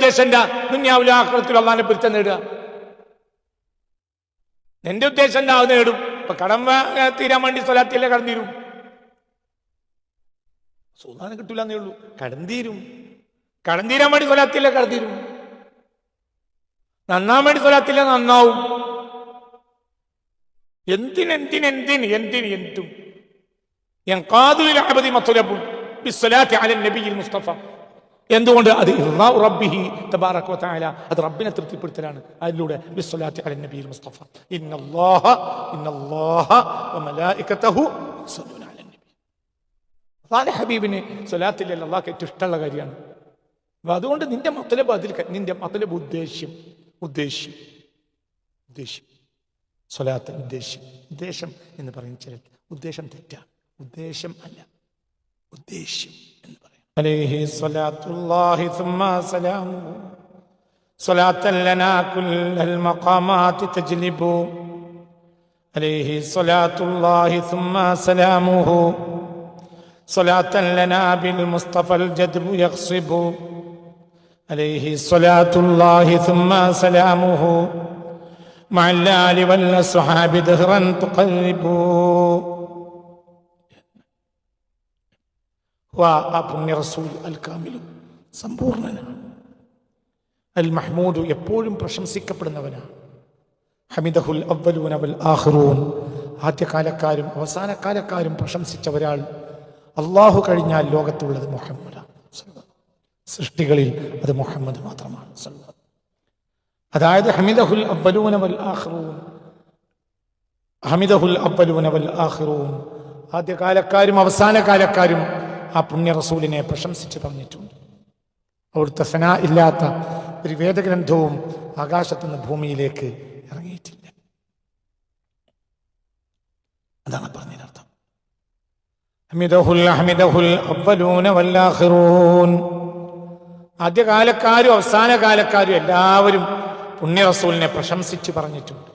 ഉദ്ദേശം എന്താ? ദുനിയാവിലും ആഖിറത്തിലും അള്ളാഹിനെ പൊരുത്തം നേടുക. നിന്റെ ഉദ്ദേശം എന്താ? അത് നേടും. ഇപ്പൊ കടം തീരാൻ വേണ്ടി സ്വലാത്തിയല്ലേ കടം തീരും. സുൽത്താനം കിട്ടൂല എന്നേ ഉള്ളൂ. കടം തീരും. കടം തീരാൻ വേണ്ടി സ്വലാത്തിയല്ലേ കടം തീരും. നന്നാൻ വേണ്ടി സ്വലാത്തില്ല നന്നാവും. എന്തും എന്തുകൊണ്ട്? അത് അത് റബ്ബിനെ തൃപ്തിപ്പെടുത്തലാണ്. അതിലൂടെ മുസ്തഫ ഹബീബിന് സ്വലാത്തില്ല അള്ളാഹ്ക്ക് ഏറ്റവും ഇഷ്ടമുള്ള കാര്യമാണ്. അപ്പൊ അതുകൊണ്ട് നിന്റെ മത്ലബ് അതിൽ, നിന്റെ മത്ലബ് ഉദ്ദേശ്യം സ്വലാത്ത് ഉദ്ദേശം എന്ന് പറയും. ചില ഉദ്ദേശം തെറ്റാണ്. ഉദ്ദേശം അല്ല, ഉദ്ദേശ്യം എന്ന് പറയും. അലൈഹി സ്വലാത്തുല്ലാഹി സുമ്മ സലാമുഹു സ്വലാത്തൻ ലനാ കുല്ലൽ മഖാമാതി തജ്ലിബു. അലൈഹി സ്വലാത്തുല്ലാഹി സുമ്മ സലാമുഹു സ്വലാത്തൻ ലനാ ബിൽ മുസ്തഫൽ ജദ്ബു യഖ്സിബു. അലൈഹി സ്വലാത്തുല്ലാഹി സുമ്മ സലാമുഹു മഅൽ ആലി വൽ അസ്ഹാബി ദഹ്റൻ തുഖല്ലിബു. ആ പുണ്യ റസൂൽ അൽ കാമിലു സമ്പൂർണനാണ്. അൽ മഹ്മൂദു എപ്പോഴും പ്രശംസിക്കപ്പെടുന്നവനാണ്. ഹമിദഹുൽ അവ്വലൂന വൽ ആഖിറൂൻ ആദ്യകാലക്കാരും അവസാനകാലക്കാരും പ്രശംസിച്ച ഒരാൾ അള്ളാഹു കഴിഞ്ഞാൽ ലോകത്തുള്ളത് മുഹമ്മദാണ്. സൃഷ്ടികളിൽ അത് മുഹമ്മദ് മാത്രമാണ്. അതായത് ഹമിദഹുൽ അവ്വലൂന വൽ ആഖിറൂൻ, ഹമിദഹുൽ അവ്വലൂന വൽ ആഖിറൂൻ ആദ്യകാലക്കാരും അവസാനകാലക്കാരും ആ പുണ്യ റസൂലിനെ പ്രശംസിച്ച് പറഞ്ഞിട്ടുണ്ട്. അവിടുത്തെ സനാ ഇല്ലാത്ത ഒരു വേദഗ്രന്ഥവും ആകാശത്തുനിന്ന് ഭൂമിയിലേക്ക് ഇറങ്ങിയിട്ടില്ല. അതാണ് പറഞ്ഞതിനർത്ഥം. ഹമിദഹുൽ അവ്വലൂന വൽ ആഖിറൂൻ ആദ്യകാലക്കാരും അവസാനകാലക്കാരും എല്ലാവരും പുണ്യ റസൂലിനെ പ്രശംസിച്ച് പറഞ്ഞിട്ടുണ്ട്.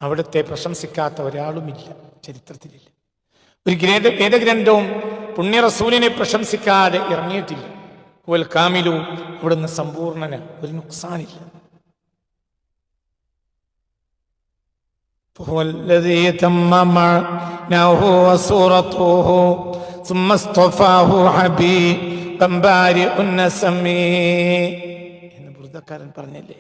അവിടുത്തെ പ്രശംസിക്കാത്ത ഒരാളുമില്ല, ചരിത്രത്തിലില്ല. ഒരു വേദഗ്രന്ഥവും പുണ്യ റസൂലിനെ പ്രശംസിക്കാതെ ഇറങ്ങിയിട്ടില്ല. വൽ കാമിലു അവിടുന്ന് സമ്പൂർണന, ഒരു നുക്സാനില്ല. എന്ന് ബുർദക്കാരൻ പറഞ്ഞല്ലേ.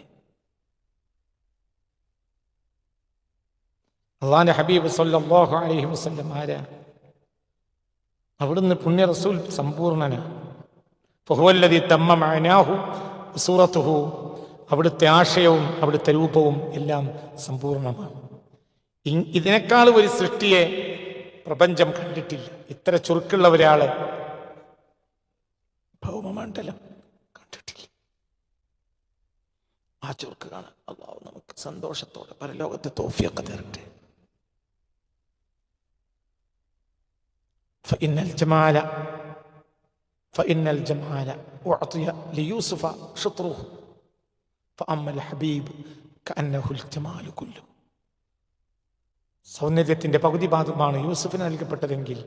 അല്ലാഹുവിന്റെ ഹബീബ് സല്ലല്ലാഹു അലൈഹി വസല്ലം ആരാ? അവിടുന്ന് പുണ്യ റസൂൽ സമ്പൂർണനാണ്. ഫഹുവല്ലദീ തമ്മ മഅനാഹു സൂറത്തുഹു അവിടുത്തെ ആശയവും അവിടുത്തെ രൂപവും എല്ലാം സമ്പൂർണമാണ്. ഇതിനേക്കാൾ ഒരു സൃഷ്ടിയെ പ്രപഞ്ചം കണ്ടിട്ടില്ല. ഇത്ര ചുരുക്കുള്ള ഒരാളെ ഭൗമമണ്ഡലം കണ്ടിട്ടില്ല. ആ ചുരുക്ക് കാണാൻ അല്ലാഹു നമുക്ക് സന്തോഷത്തോടെ പരലോകത്തെ തൗഫീഖ് തരട്ടെ. فإن الجمال أعطي ليوسف شطره فأما الحبيب كأنه الجمال كله. സൗന്ദര്യത്തിന്റെ പകുതി ഭാഗമാണ് യൂസുഫിന് നൽകപ്പെട്ടതെങ്കിൽ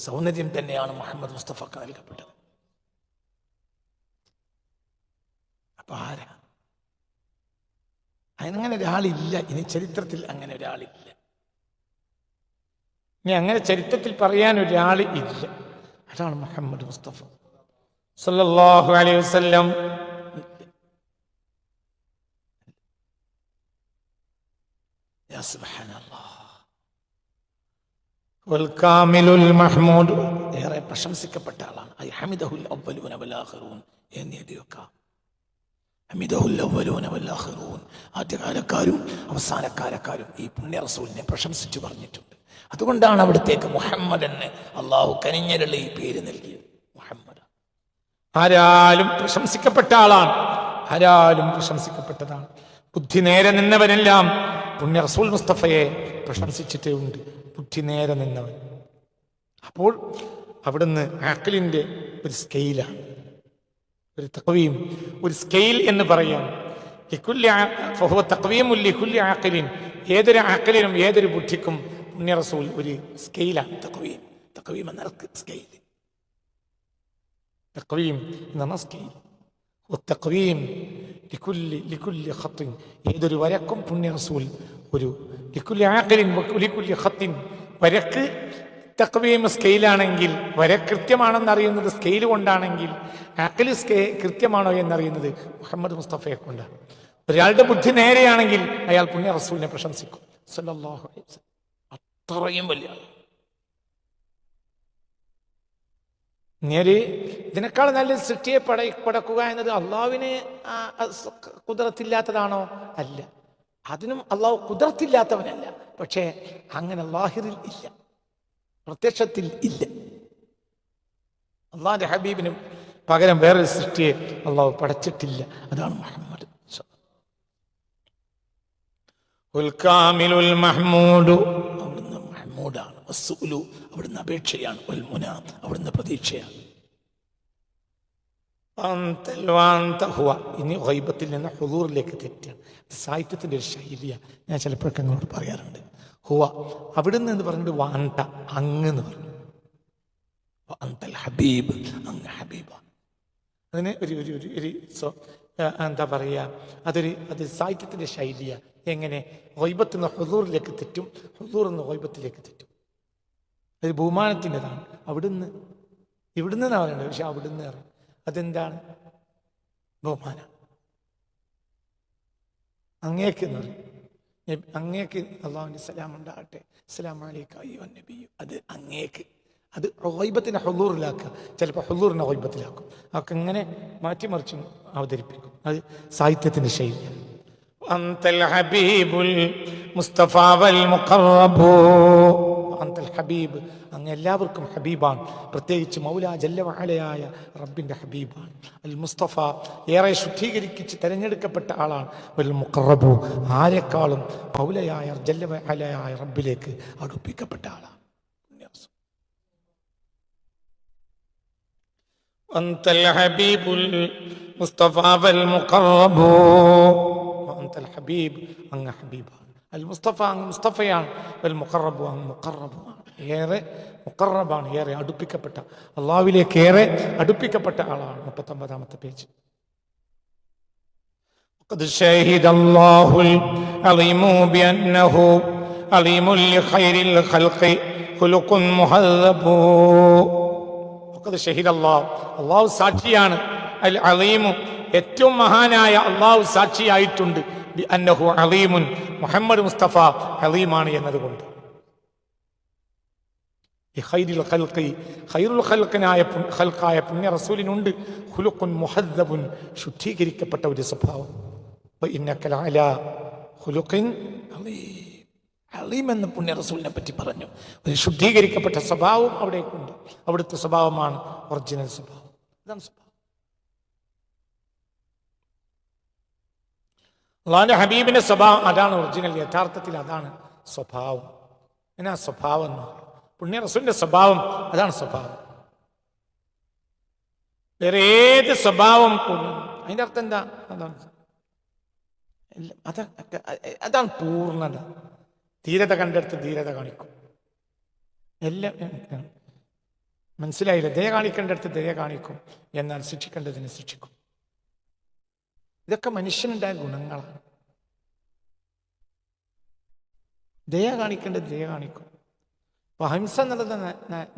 സൗന്ദര്യം തന്നെയാണ് മുഹമ്മദ് മുസ്തഫക്ക് നൽകപ്പെട്ടത്. അപ്പൊ ആരാ? അങ്ങനെ ഒരാളില്ല. ഇനി ചരിത്രത്തിൽ അങ്ങനെ ഒരാളില്ല. ഇനി അങ്ങനെ ചരിത്രത്തിൽ പറയാൻ ഒരാൾ ഇല്ല. അതാണ് മുഹമ്മദ് മുസ്തഫ സല്ലല്ലാഹു അലൈഹി വസല്ലം. യാ സുബ്ഹാനല്ലാഹ്. വൽ കാമിലുൽ മഹ്മൂദ് ഏറെ പ്രശംസിക്കപ്പെട്ട ആളാണ്. ഐ ഹമിദഹുൽ അവ്വലൂന വൽ ആഖിറൂൻ എന്ന് എഴുതിവെക്കാം. ഹമിദഹുൽ അവ്വലൂന വൽ ആഖിറൂൻ ആദ്യകാലക്കാരും അവസാനക്കാലക്കാരും ഈ പുണ്യ റസൂലിനെ പ്രശംസിച്ചു പറഞ്ഞിട്ടുണ്ട്. അതുകൊണ്ടാണ് അവിടത്തേക്ക് മുഹമ്മദ് എന്ന് അള്ളാഹു കനിഞ്ഞരുള്ള ഈ പേര് നൽകിയത്. മുഹമ്മദ് ആരാലും പ്രശംസിക്കപ്പെട്ട ആളാണ്, ആരാലും പ്രശംസിക്കപ്പെട്ടതാണ്. ബുദ്ധി നേരെ നിന്നവനെല്ലാം പുണ്യ റസൂൽ മുസ്തഫയെ പ്രശംസിച്ചിട്ടേ ഉണ്ട്. ബുദ്ധി നേരെ നിന്നവൻ. അപ്പോൾ അവിടുന്ന് അഖ്ലിന്റെ ഒരു സ്കെയിലാണ്, ഒരു തഖ്വീം, ഒരു സ്കെയിൽ എന്ന് പറയാം. ഏതൊരു അഖ്ലിനും ഏതൊരു ബുദ്ധിക്കും പുണ്യ റസൂൽ ഒരു സ്കെയിലാണ്. തഖ്വീം എന്ന സ്കെയിൽ, തഖ്വീം എന്ന സ്കെയിൽ. തഖ്വീം ലികുല്ലി ഖത്തിൻ, ഏതൊരു വരക്കും പുണ്യ റസൂൽ ഒരു ലികുല്ലി ആഖിലിൻ ലികുല്ലി ഖത്തിൻ, വരക്ക് തഖ്വീം സ്കെയിലാണെങ്കിൽ, വര കൃത്യമാണെന്ന് അറിയുന്നത് സ്കെയിൽ കൊണ്ടാണെങ്കിൽ, ആഖിൽ കൃത്യമാണോ എന്നറിയുന്നത് മുഹമ്മദ് മുസ്തഫയെ കൊണ്ടാണ്. ഒരാളുടെ ബുദ്ധി നേരെയാണെങ്കിൽ അയാൾ പുണ്യ റസൂലിനെ പ്രശംസിക്കും സല്ലല്ലാഹു അലൈഹി വസല്ലം. അത്രയും വലിയ നേരെ ഇതിനേക്കാൾ നല്ല സൃഷ്ടിയെ പടക്കുക എന്നത് അള്ളാഹുവിന് കുദറത്തില്ലാത്തതാണോ? അല്ല, അതിനും അള്ളാഹു കുദറത്തില്ലാത്തവനല്ല. പക്ഷേ അങ്ങനെ ലാഹിറിൽ ഇല്ല, പ്രത്യക്ഷത്തിൽ ഇല്ല. അള്ളാഹിന്റെ ഹബീബിന് പകരം വേറൊരു സൃഷ്ടിയെ അള്ളാഹു പടച്ചിട്ടില്ല. അതാണ് മുഹമ്മദ്. അവിടുന്ന് മഹ്മൂദാണ്, അവിടുന്ന് അപേക്ഷയാണ്, അവിടുന്ന് പ്രതീക്ഷയാണ്. ഇനി ഗൈബത്തിൽ നിന്ന് ഹുദൂറിലേക്ക് തെറ്റാണ്. സാഹിത്യത്തിന്റെ ഒരു ശൈലിയാണ്. ഞാൻ ചിലപ്പോഴൊക്കെ നിങ്ങളോട് പറയാറുണ്ട്. ഹുവ അവിടുന്ന് എന്ന് പറഞ്ഞിട്ട് വാന്ത അങ്ങ് എന്ന് പറഞ്ഞു. ഹബീബ്, അങ്ങ് ഹബീബാണ്. അതിന് എന്താ പറയുക, അത് സാഹിത്യത്തിന്റെ ശൈലിയാണ്. എങ്ങനെ ഗൈബത്ത് നിന്ന് ഹുദൂറിലേക്ക് തെറ്റും, ഹുദൂർ നിന്ന് ഗൈബത്തിലേക്ക് തെറ്റും. അത് ബഹുമാനത്തിൻ്റെതാണ്. ഇവിടുന്ന് എന്നാ പറയുന്നത്, പക്ഷെ അവിടുന്ന് പറയും. അതെന്താണ്? ബഹുമാനം. അങ്ങേക്ക് എന്ന് പറയും. അങ്ങേക്ക് അല്ലാഹുവിന്റെ സലാം ഉണ്ടാകട്ടെ, അസ്സലാമു അലൈക അയ്യുഹൻ നബി. അത് അങ്ങേക്ക്, അത് ഗൈബത്തിനെ ഹുദൂറിലാക്കുക, ചിലപ്പോൾ ഹുദൂറിനെ ഗൈബത്തിലാക്കും. അതൊക്കെ ഇങ്ങനെ മാറ്റിമറിച്ചും അവതരിപ്പിക്കും. അത് സാഹിത്യത്തിന്റെ ശൈലിയാണ്. അന്തൽ ഹബീബുൽ മുസ്തഫ വൽ മുഖറബു. അന്തൽ ഹബീബ്, അങ്ങ് എല്ലാവർക്കും ഹബീബാണ്. പ്രത്യേകിച്ച് മൗല ജല്ല വഅലയായ റബ്ബിന്റെ ഹബീബാണ്. അൽ മുസ്തഫ, ഏറെ ശുദ്ധീകരിച്ച് തെരഞ്ഞെടുക്കപ്പെട്ട ആളാണ്. വൽ മുഖറബു, ആരെക്കാളും മൗലയായ ജല്ല വഅലയായ റബ്ബിലേക്ക് അടുപ്പിക്കപ്പെട്ട ആളാണ്. അന്തൽ ഹബീബുൽ മുസ്തഫ വൽ മുഖറബു. അന്തൽ ഹബീബ്, അങ്ങ് ഹബീബാണ്. അൽ മുസ്തഫ, അങ്ങ് മുസ്തഫയാണ്. വൽ മുഖറബു, അങ്ങ് മുഖറബുമാണ്. ഏറെ മുഖറബാണ്, ഏറെ അടുപ്പിക്കപ്പെട്ട, അള്ളാഹുവിലേക്ക് ഏറെ അടുപ്പിക്കപ്പെട്ട ആളാണ്. 39-ാമത്തെ പേജ്. ഖദ് ശഹീദല്ലാഹുൽ അലീമു ബിഅന്നഹു അലീമുൽ ലിഖൈറിൽ ഖൽഖി ഖുലുഖുൻ മുഹദ്ദബു. ഖദ് ശഹീദല്ലാഹു, അള്ളാഹു സാക്ഷിയാണ്. അൽ അലീമു, ഏറ്റവും മഹാനായ അള്ളാഹു സാക്ഷിയായിട്ടുണ്ട്. ബിഅന്നഹു അലീമുൻ, മുഹമ്മദ് മുസ്തഫ അലീമാണ് എന്നതുകൊണ്ട്. ഖൈറുൽ ഖൽഖായ പുണ്യ റസൂലിനുണ്ട് ഖുലുഖുൻ മുഹദ്ദബുൻ, ശുദ്ധീകരിക്കപ്പെട്ട ഒരു സ്വഭാവം. വഇന്നക ലഅലാ ഖുലുഖിൻ അലീം. അലീം എന്ന് പുണ്യ റസൂലിനെ പറ്റി പറഞ്ഞു. ഒരു ശുദ്ധീകരിക്കപ്പെട്ട സ്വഭാവം അവിടേക്കുണ്ട്. അവിടുത്തെ സ്വഭാവമാണ് ഒറിജിനൽ സ്വഭാവം. അതാണ് സ്വഭാവം. അള്ളാഹുവിന്റെ ഹബീബിന്റെ സ്വഭാവം അതാണ് ഒറിജിനൽ. യഥാർത്ഥത്തിൽ അതാണ് സ്വഭാവം. എന്നാ സ്വഭാവം എന്ന് പറയും. പുണ്യ റസൂലിന്റെ സ്വഭാവം അതാണ് സ്വഭാവം. വേറെ ഏത് സ്വഭാവം, അതിന്റെ അർത്ഥം എന്താ? അതാണ് പൂർണ്ണത. ധീരത കണ്ടെടുത്ത് ധീരത കാണിക്കും. എല്ലാം മനസ്സിലായില്ല. ദയ കാണിക്കേണ്ടടുത്ത് ദയ കാണിക്കും, എന്നാൽ ശിക്ഷിക്കേണ്ടതിന് ശിക്ഷിക്കും. ഇതൊക്കെ മനുഷ്യനുണ്ടായ ഗുണങ്ങളാണ്. ദയ കാണിക്കേണ്ടത് ദയ കാണിക്കും. അപ്പൊ അഹിംസ എന്നുള്ളത്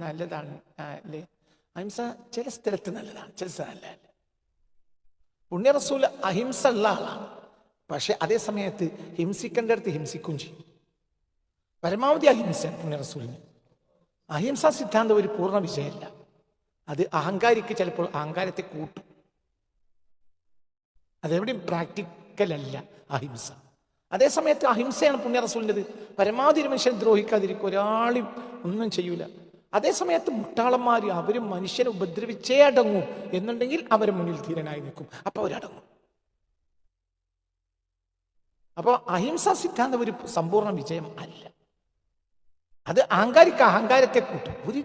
നല്ലതാണ് അല്ലേ? അഹിംസ ചില സ്ഥലത്ത് നല്ലതാണ്, ചില സ്ഥലത്ത് നല്ലതല്ല. പുണ്യ റസൂൽ അഹിംസ ഉള്ള ആളാണ്. പക്ഷെ അതേ സമയത്ത് ഹിംസിക്കേണ്ടടുത്ത് ഹിംസിക്കും ചെയ്യും. പരമാവധി അഹിംസ പുണ്യ റസൂലിന്. അഹിംസാ സിദ്ധാന്തം ഒരു പൂർണ്ണ വിജയമല്ല. അത് അഹങ്കാരിക്ക് ചിലപ്പോൾ അഹങ്കാരത്തെ കൂട്ടും. അതെവിടെയും പ്രാക്ടിക്കൽ അല്ല അഹിംസ. അതേസമയത്ത് അഹിംസയാണ് പുണ്യ റസൂലിൻ്റെത്. പരമാവധി മനുഷ്യൻ ദ്രോഹിക്കാതിരിക്കും, ഒരാളും ഒന്നും ചെയ്യൂല. അതേസമയത്ത് മുട്ടാളന്മാർ അവരും മനുഷ്യനെ ഉപദ്രവിച്ചേ അടങ്ങും എന്നുണ്ടെങ്കിൽ അവരെ മുന്നിൽ ധീരനായി നിൽക്കും. അപ്പൊ അവരടങ്ങും. അപ്പോൾ അഹിംസാ സിദ്ധാന്തം ഒരു സമ്പൂർണ്ണ വിജയം അല്ല. അത് അഹങ്കാരിക്ക് അഹങ്കാരത്തെ കൂട്ടും, ഒരു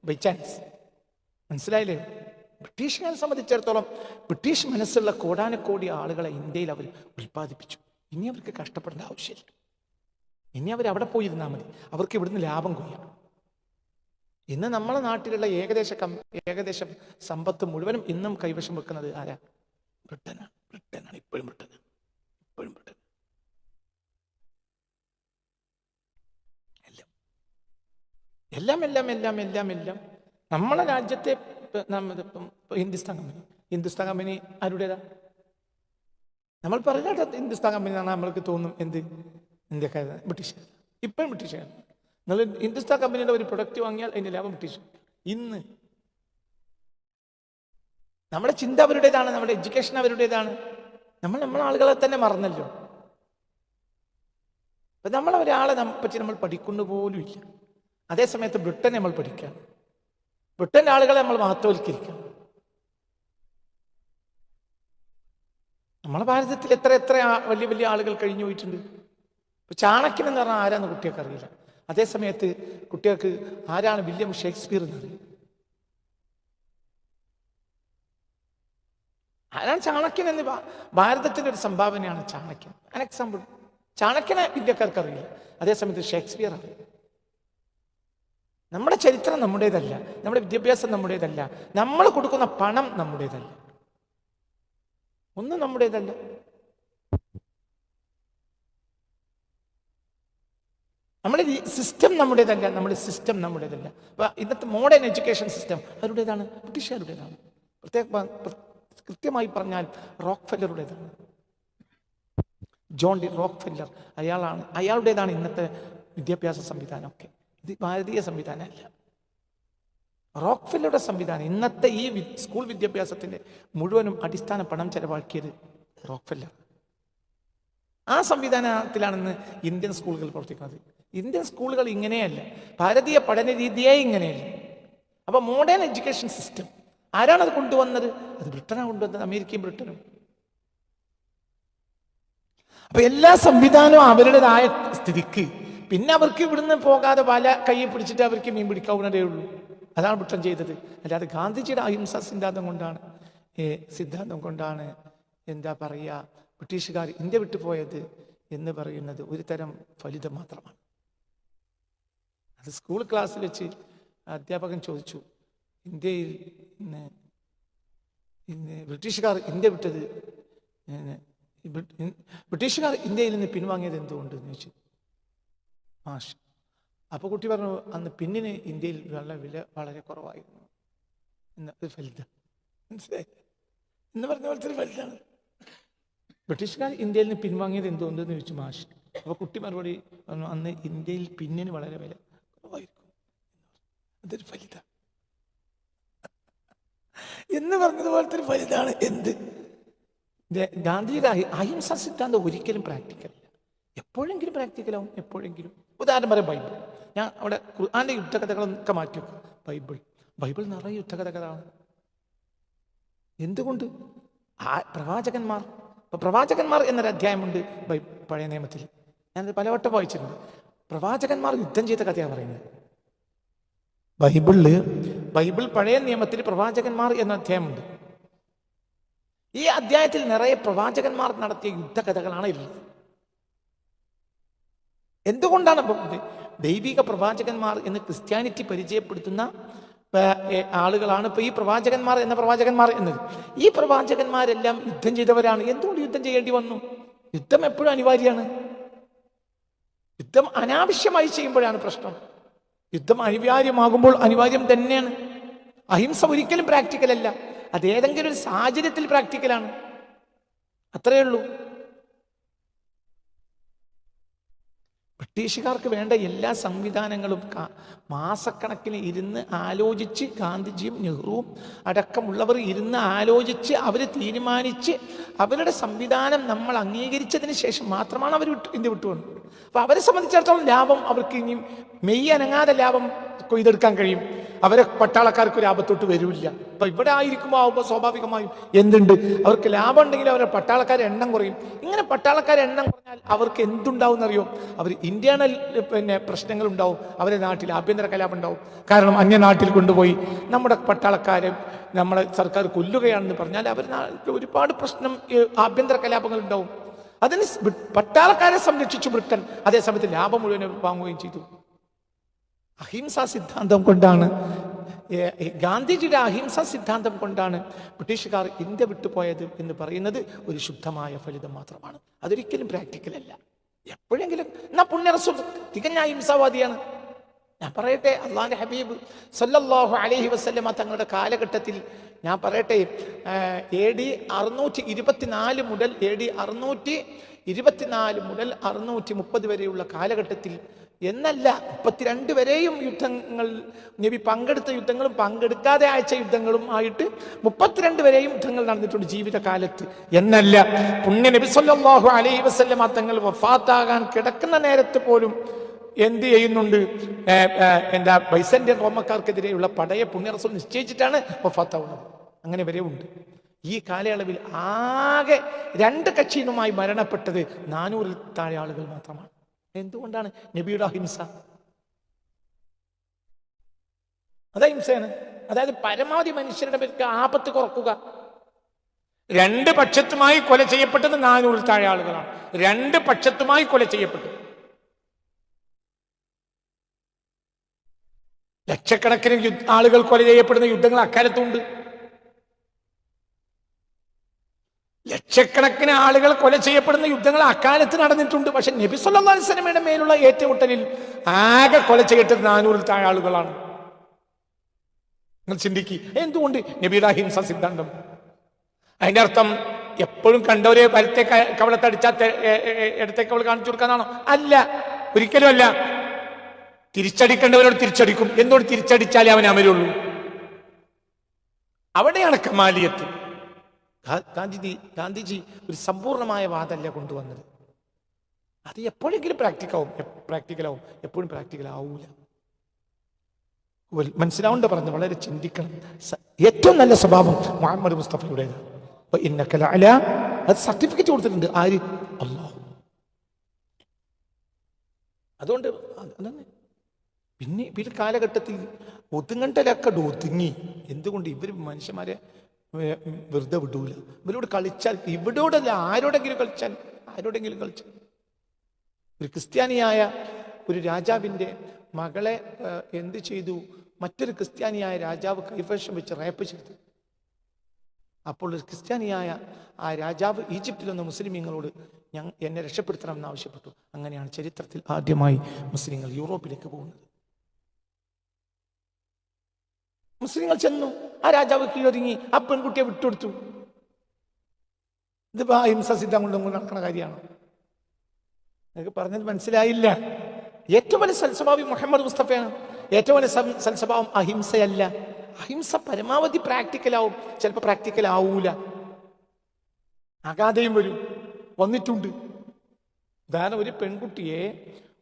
ബൈ ചാൻസ്. മനസ്സിലായില്ലേ? ബ്രിട്ടീഷുകാരെ സംബന്ധിച്ചിടത്തോളം ബ്രിട്ടീഷ് മനസ്സുള്ള കോടാനക്കോടി ആളുകളെ ഇന്ത്യയിൽ അവർ ഉൽപ്പാദിപ്പിച്ചു. ഇനി അവർക്ക് കഷ്ടപ്പെടേണ്ട ആവശ്യമില്ല. ഇനി അവർ അവിടെ പോയിരുന്നാൽ മതി. അവർക്ക് ഇവിടുന്ന് ലാഭം കൊയ്യാം. ഇന്ന് നമ്മളെ നാട്ടിലുള്ള ഏകദേശം സമ്പത്ത് മുഴുവനും ഇന്നും കൈവശം വെക്കുന്നത് ആരാ? ബ്രിട്ടനാണ് ഇപ്പോഴും ബ്രിട്ടനാണ്. എല്ലാം എല്ലാം എല്ലാം എല്ലാം എല്ലാം നമ്മളെ രാജ്യത്തെ ഹിന്ദുസ്ഥാൻ കമ്പനി ആരുടേതാ? നമ്മൾ പറഞ്ഞ ഹിന്ദുസ്ഥാൻ കമ്പനി എന്നാണ് നമ്മൾക്ക് തോന്നും. എന്ത് ഇന്ത്യക്കാർ? ബ്രിട്ടീഷുകാർ. ഇപ്പോഴും ബ്രിട്ടീഷുകാർ. നിങ്ങൾ ഹിന്ദുസ്ഥാൻ കമ്പനിയുടെ ഒരു പ്രൊഡക്റ്റ് വാങ്ങിയാൽ അതിന്റെ ലാഭം ബ്രിട്ടീഷ്. ഇന്ന് നമ്മുടെ ചിന്ത അവരുടേതാണ്, നമ്മുടെ എഡ്യൂക്കേഷൻ അവരുടേതാണ്. നമ്മളെ ആളുകളെ തന്നെ മറന്നല്ലോ. അപ്പൊ നമ്മളൊരാളെ പറ്റി നമ്മൾ പഠിക്കുന്നു പോലും ഇല്ല. അതേസമയത്ത് ബ്രിട്ടനെ നമ്മൾ പഠിക്കാം, ബ്രിട്ടന്റെ ആളുകളെ നമ്മൾ മഹത്വവൽക്കരിക്കാം. നമ്മളെ ഭാരതത്തിൽ എത്ര എത്ര വലിയ വലിയ ആളുകൾ കഴിഞ്ഞു പോയിട്ടുണ്ട്. ഇപ്പൊ ചാണക്യൻ എന്ന് പറഞ്ഞാൽ ആരാന്ന് കുട്ടികൾക്ക് അറിയില്ല. അതേസമയത്ത് കുട്ടികൾക്ക് ആരാണ് വില്യം ഷേക്സ്പിയർ എന്നറിയും. ആരാണ് ചാണക്യൻ എന്ന്? ഭാരതത്തിന്റെ ഒരു സംഭാവനയാണ് ചാണക്യൻ. അൻ എക്സാമ്പിൾ, ചാണക്യനെ ഇന്ത്യക്കാർക്ക് അറിയില്ല, അതേസമയത്ത് ഷേക്സ്പിയർ അറിയാം. നമ്മുടെ ചരിത്രം നമ്മുടേതല്ല, നമ്മുടെ വിദ്യാഭ്യാസം നമ്മുടേതല്ല, നമ്മൾ കൊടുക്കുന്ന പണം നമ്മുടേതല്ല, ഒന്നും നമ്മുടേതല്ല. നമ്മുടെ സിസ്റ്റം നമ്മുടേതല്ല, നമ്മുടെ സിസ്റ്റം നമ്മുടേതല്ല. അപ്പൊ ഇന്നത്തെ മോഡേൺ എഡ്യൂക്കേഷൻ സിസ്റ്റം അവരുടേതാണ്, ബ്രിട്ടീഷുകാരുടേതാണ്. കൃത്യമായി പറഞ്ഞാൽ റോക്ക്ഫെല്ലറുടേതാണ്. ജോൺ ഡി റോക്ക്ഫെല്ലർ, അയാളുടേതാണ് ഇന്നത്തെ വിദ്യാഭ്യാസ സംവിധാനമൊക്കെ. ഇത് ഭാരതീയ സംവിധാനമല്ല, റോക്ക്ഫെല്ലറുടെ സംവിധാനം. ഇന്നത്തെ ഈ സ്കൂൾ വിദ്യാഭ്യാസത്തിന്റെ മുഴുവനും അടിസ്ഥാന പണം ചെലവാക്കിയത് റോക്ക്ഫെല്ലർ. ആ സംവിധാനത്തിലാണെന്ന് ഇന്ത്യൻ സ്കൂളുകൾ പ്രവർത്തിക്കുന്നത്. ഇന്ത്യൻ സ്കൂളുകൾ ഇങ്ങനെയല്ല, ഭാരതീയ പഠന രീതിയേ ഇങ്ങനെയല്ല. അപ്പൊ മോഡേൺ എഡ്യൂക്കേഷൻ സിസ്റ്റം ആരാണത് കൊണ്ടുവന്നത്? അത് ബ്രിട്ടനാണ് കൊണ്ടുവന്നത്, അമേരിക്കയും ബ്രിട്ടനും. അപ്പൊ എല്ലാ സംവിധാനവും അവരുടേതായ സ്ഥിതിക്ക് പിന്നെ അവർക്ക് ഇവിടുന്ന് പോകാതെ വല കയ്യിൽ പിടിച്ചിട്ട് അവർക്ക് മീൻ പിടിക്കാവുന്നതേ ഉള്ളൂ. അതാണ് ബ്രിട്ടൻ ചെയ്തത്. അല്ലാതെ ഗാന്ധിജിയുടെ അഹിംസ സിദ്ധാന്തം കൊണ്ടാണ് എന്താ പറയുക ബ്രിട്ടീഷുകാർ ഇന്ത്യ വിട്ടുപോയത് എന്ന് പറയുന്നത് ഒരു തരം ഫലിതം മാത്രമാണ്. അത് സ്കൂൾ ക്ലാസ്സിൽ വെച്ച് അധ്യാപകൻ ചോദിച്ചു, ഇന്ത്യയിൽ ബ്രിട്ടീഷുകാർ ഇന്ത്യ വിട്ടത്, ബ്രിട്ടീഷുകാർ ഇന്ത്യയിൽ നിന്ന് പിൻവാങ്ങിയത് എന്തുകൊണ്ട് എന്ന് ചോദിച്ചു മാഷ്. അപ്പൊ കുട്ടി പറഞ്ഞു, അന്ന് പിന്നിന് ഇന്ത്യയിൽ വില വളരെ കുറവായിരുന്നു എന്ന്. ഒരു ഫലിത മനസ്സിലായി എന്ന് പറഞ്ഞ പോലത്തെ ഒരു ഫലിതാണ്. ബ്രിട്ടീഷുകാർ ഇന്ത്യയിൽ നിന്ന് പിൻവാങ്ങിയത് എന്തുകൊണ്ടെന്ന് ചോദിച്ചു മാഷ്. അപ്പൊ കുട്ടി മറുപടി പറഞ്ഞു, അന്ന് ഇന്ത്യയിൽ പിന്നിന് വളരെ വില കുറവായിരിക്കും. അതൊരു ഫലിത എന്ന് പറഞ്ഞതുപോലത്തെ ഒരു ഫലിതാണ്. എന്ത്? ഗാന്ധിജിയുടെ അഹിംസ സിദ്ധാന്തം ഒരിക്കലും പ്രാക്ടിക്കലല്ല. എപ്പോഴെങ്കിലും പ്രാക്ടിക്കലാവും, എപ്പോഴെങ്കിലും. ഉദാഹരണം പറയാം, ബൈബിൾ. ഞാൻ അവിടെ ഖുർആന്റെ യുദ്ധകഥകളൊക്കെ മാറ്റി വെക്കും. ബൈബിൾ നിറയെ യുദ്ധകഥകളാണ്. എന്തുകൊണ്ട്? പ്രവാചകന്മാർ എന്നൊരു അധ്യായമുണ്ട് പഴയ നിയമത്തിൽ. ഞാനത് പലവട്ടം വായിച്ചിട്ടുണ്ട്. പ്രവാചകന്മാർ യുദ്ധം ചെയ്ത കഥയാണ് പറയുന്നത്. ബൈബിൾ പഴയ നിയമത്തിൽ പ്രവാചകന്മാർ എന്ന അധ്യായമുണ്ട്. ഈ അധ്യായത്തിൽ നിറയെ പ്രവാചകന്മാർ നടത്തിയ യുദ്ധകഥകളാണ് ഉള്ളത്. എന്തുകൊണ്ടാണ്? ദൈവിക പ്രവാചകന്മാർ എന്ന് ക്രിസ്ത്യാനിറ്റി പരിചയപ്പെടുത്തുന്ന ആളുകളാണ് ഇപ്പൊ ഈ പ്രവാചകന്മാർ എന്നത്. ഈ പ്രവാചകന്മാരെല്ലാം യുദ്ധം ചെയ്തവരാണ്. എന്തുകൊണ്ട് യുദ്ധം ചെയ്യേണ്ടി വന്നു? യുദ്ധം എപ്പോഴും അനിവാര്യമാണ്. യുദ്ധം അനാവശ്യമായി ചെയ്യുമ്പോഴാണ് പ്രശ്നം. യുദ്ധം അനിവാര്യമാകുമ്പോൾ അനിവാര്യം തന്നെയാണ്. അഹിംസ ഒരിക്കലും പ്രാക്ടിക്കൽ അല്ല, അത് ഏതെങ്കിലും ഒരു സാഹചര്യത്തിൽ പ്രാക്ടിക്കലാണ്, അത്രയേ ഉള്ളൂ. ബ്രിട്ടീഷുകാർക്ക് വേണ്ട എല്ലാ സംവിധാനങ്ങളും മാസക്കണക്കിന് ഇരുന്ന് ആലോചിച്ച്, ഗാന്ധിജിയും നെഹ്റുവും അടക്കമുള്ളവർ ഇരുന്ന് ആലോചിച്ച് അവർ തീരുമാനിച്ച് അവരുടെ സംവിധാനം നമ്മൾ അംഗീകരിച്ചതിന് ശേഷം മാത്രമാണ് അവർ ഇന്ത്യ വിട്ടുവന്നത്. അപ്പൊ അവരെ സംബന്ധിച്ചിടത്തോളം ലാഭം അവർക്ക് ഇനിയും മെയ് അനങ്ങാതെ ലാഭം കൊയ്തെടുക്കാൻ കഴിയും. അവരെ പട്ടാളക്കാർക്ക് ഒരു ആപത്തോട്ട് വരില്ല. അപ്പൊ ഇവിടെ ആവുമ്പോൾ സ്വാഭാവികമായും എന്തുണ്ട്, അവർക്ക് ലാഭം ഉണ്ടെങ്കിൽ അവരുടെ പട്ടാളക്കാരെ എണ്ണം കുറയും. ഇങ്ങനെ പട്ടാളക്കാരെ എണ്ണം കുറഞ്ഞാൽ അവർക്ക് എന്തുണ്ടാവും എന്നറിയോ? അവർ ഇന്റേണൽ പ്രശ്നങ്ങൾ ഉണ്ടാവും, അവരുടെ നാട്ടിൽ ആഭ്യന്തര കലാപം ഉണ്ടാവും. കാരണം അന്യനാട്ടിൽ കൊണ്ടുപോയി നമ്മുടെ പട്ടാളക്കാരെ നമ്മളെ സർക്കാർ കൊല്ലുകയാണെന്ന് പറഞ്ഞാൽ അവർ ഒരുപാട് പ്രശ്നം, ആഭ്യന്തര കലാപങ്ങൾ ഉണ്ടാവും. അതിന് പട്ടാളക്കാരെ സംരക്ഷിച്ചു ബ്രിട്ടൻ, അതേസമയത്ത് ലാഭം മുഴുവൻ വാങ്ങുകയും ചെയ്തു. അഹിംസാ സിദ്ധാന്തം കൊണ്ടാണ്, ഗാന്ധിജിയുടെ അഹിംസാ സിദ്ധാന്തം കൊണ്ടാണ് ബ്രിട്ടീഷുകാർ ഇന്ത്യ വിട്ടുപോയത് എന്ന് പറയുന്നത് ഒരു ശുദ്ധമായ ഫലിതം മാത്രമാണ്. അതൊരിക്കലും പ്രാക്ടിക്കൽ അല്ല. എപ്പോഴെങ്കിലും എന്നാ പുണ്യ റസൂൽ തികഞ്ഞ അഹിംസാവാദിയാണ്. ഞാൻ പറയട്ടെ, അള്ളാഹുവിന്റെ ഹബീബ് സല്ലല്ലാഹു അലൈഹി വസല്ലമ തങ്ങളുടെ കാലഘട്ടത്തിൽ ഞാൻ പറയട്ടെ, AD 624 മുതൽ AD 624 മുതൽ 630 വരെയുള്ള കാലഘട്ടത്തിൽ എന്നല്ല 32 വരെയും യുദ്ധങ്ങൾ, നബി പങ്കെടുത്ത യുദ്ധങ്ങളും പങ്കെടുക്കാതെ അയച്ച യുദ്ധങ്ങളും ആയിട്ട് 32 വരെയും യുദ്ധങ്ങൾ നടന്നിട്ടുണ്ട് ജീവിതകാലത്ത് എന്നല്ല. പുണ്യ നബി സല്ലല്ലാഹു അലൈഹി വസല്ലമ തങ്ങൾ വഫാത്താകാൻ കിടക്കുന്ന നേരത്ത് പോലും എന്ത് ചെയ്യുന്നുണ്ട്? എന്താ ബൈസന്റിയൻ റോമക്കാർക്കെതിരെയുള്ള പടയെ പുണ്യ റസൂൽ നിശ്ചയിച്ചിട്ടാണ് വഫാത്താവുന്നത്. അങ്ങനെ വരെ ഉണ്ട്. ഈ കാലയളവിൽ ആകെ 2 കക്ഷിയുമായി മരണപ്പെട്ടത് 400-ൽ താഴെ ആളുകൾ മാത്രമാണ്. എന്തുകൊണ്ടാണ്? നബിയുടെ അഹിംസ. അതഹിംസയാണ്. അതായത് പരമാവധി മനുഷ്യരുടെ പേർക്ക് ആപത്ത് കുറക്കുക. 2 പക്ഷത്തുമായി കൊല ചെയ്യപ്പെട്ടത് 400-ൽ താഴെ ആളുകളാണ്. 2 പക്ഷത്തുമായി കൊല ചെയ്യപ്പെട്ടു. ലക്ഷക്കണക്കിന് ആളുകൾ കൊല ചെയ്യപ്പെടുന്ന യുദ്ധങ്ങൾ അക്കാലത്തുണ്ട്. ലക്ഷക്കണക്കിന് ആളുകൾ കൊല ചെയ്യപ്പെടുന്ന യുദ്ധങ്ങൾ അക്കാലത്ത് നടന്നിട്ടുണ്ട്. പക്ഷെ നബി സല്ലല്ലാഹു അലൈഹി വസല്ലമയുടെ മേലുള്ള ഏറ്റുമുട്ടലിൽ ആകെ കൊല ചെയ്യപ്പെട്ടത് 400-ൽ താഴെ ആളുകളാണ്. നിങ്ങൾ ചിന്തിക്കുക, എന്തുകൊണ്ട് നബിയുടെ അഹിംസ സിദ്ധാന്തം? അതിന്റെ അർത്ഥം എപ്പോഴും കണ്ടവരെ വലത്തെ കവളത്തടിച്ചാൽ ഇടത്തേക്ക് അവൾ കാണിച്ചു കൊടുക്കാനാണോ? അല്ല, ഒരിക്കലും അല്ല. തിരിച്ചടിക്കേണ്ടവരോട് തിരിച്ചടിക്കും. എന്തുകൊണ്ട്? തിരിച്ചടിച്ചാലേ അവൻ അമരുള്ളൂ. അവിടെയാണ് കമാലിയത്ത്. ഗാന്ധിജി ഒരു സമ്പൂർണമായ വാദമല്ല കൊണ്ടുവന്നത്. അത് എപ്പോഴെങ്കിലും പ്രാക്ടിക്കലാവും, എപ്പോഴും പ്രാക്ടിക്കൽ ആവൂല. മനസ്സിലാവേണ്ട പറഞ്ഞു, വളരെ ചിന്തിക്കണം. ഏറ്റവും നല്ല സ്വഭാവം മുഹമ്മദ് മുസ്തഫയുടേതാണ്. അത് സർട്ടിഫിക്കറ്റ് കൊടുത്തിട്ടുണ്ട്. ആര്? അല്ലാഹു. അതുകൊണ്ട് പിന്നെ കാലഘട്ടത്തിൽ ഒതുങ്ങണ്ടലൊക്കെ ഒതുങ്ങി. എന്തുകൊണ്ട്? ഇവർ മനുഷ്യന്മാരെ വെറുതെ വിടൂല. ഇവരോട് കളിച്ചാൽ, ഇവരോടല്ല ആരോടെങ്കിലും കളിച്ചാൽ ഒരു ക്രിസ്ത്യാനിയായ ഒരു രാജാവിൻ്റെ മകളെ എന്ത് ചെയ്തു? മറ്റൊരു ക്രിസ്ത്യാനിയായ രാജാവ് കൈവശം വെച്ച് റേപ്പ് ചെയ്തു. അപ്പോൾ ഒരു ക്രിസ്ത്യാനിയായ ആ രാജാവ് ഈജിപ്തിൽ വന്ന മുസ്ലിമീങ്ങളോട് എന്നെ രക്ഷപ്പെടുത്തണം എന്ന് ആവശ്യപ്പെട്ടു. അങ്ങനെയാണ് ചരിത്രത്തിൽ ആദ്യമായി മുസ്ലിങ്ങൾ യൂറോപ്പിലേക്ക് പോകുന്നത്. മുസ്ലിങ്ങൾ ചെന്നു, ആ രാജാവ് കീഴൊതുങ്ങി, ആ പെൺകുട്ടിയെ വിട്ടുകൊടുത്തു. ഇത് അഹിംസ സിദ്ധാന്തം കൊണ്ട് നടക്കുന്ന കാര്യമാണ്. നിങ്ങൾക്ക് പറഞ്ഞത് മനസ്സിലായില്ല. ഏറ്റവും വലിയ സൽസ്വഭാവി മുഹമ്മദ് മുസ്തഫയാണ്. ഏറ്റവും വലിയ സൽസ്വഭാവം അഹിംസയല്ല. അഹിംസ പരമാവധി പ്രാക്ടിക്കലാവും, ചിലപ്പോൾ പ്രാക്ടിക്കൽ ആവൂല, അഗാധയും വന്നിട്ടുണ്ട്. ഉദാഹരണം, ഒരു പെൺകുട്ടിയെ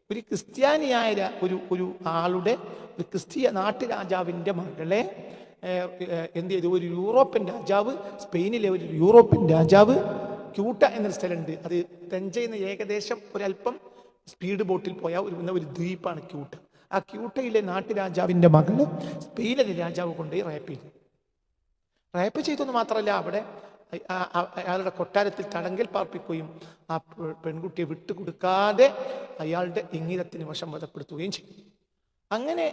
ഒരു ക്രിസ്ത്യാനിയായ ഒരു ആളുടെ, ഒരു ക്രിസ്തീയ നാട്ടുരാജാവിൻ്റെ മകളെ എന്ത് ചെയ്തു? ഒരു യൂറോപ്യൻ രാജാവ്, സ്പെയിനിലെ ഒരു യൂറോപ്യൻ രാജാവ്, ക്യൂട്ട എന്നൊരു സ്ഥലമുണ്ട്, അത് തെഞ്ചയിൽ നിന്ന് ഏകദേശം ഒരല്പം സ്പീഡ് ബോട്ടിൽ പോയ ഒരു ദ്വീപാണ് ക്യൂട്ട. ആ ക്യൂട്ടയിലെ നാട്ടുരാജാവിൻ്റെ മകള് സ്പെയിനിലെ രാജാവ് കൊണ്ടുപോയി റേപ്പ് ചെയ്തെന്ന് മാത്രമല്ല, അവിടെ അയാളുടെ കൊട്ടാരത്തിൽ തടങ്കൽ പാർപ്പിക്കുകയും ആ പെൺകുട്ടിയെ വിട്ടുകൊടുക്കാതെ അയാളുടെ ഇംഗിതത്തിന് വശംവദപ്പെടുത്തുകയും ചെയ്തു. അങ്ങനെ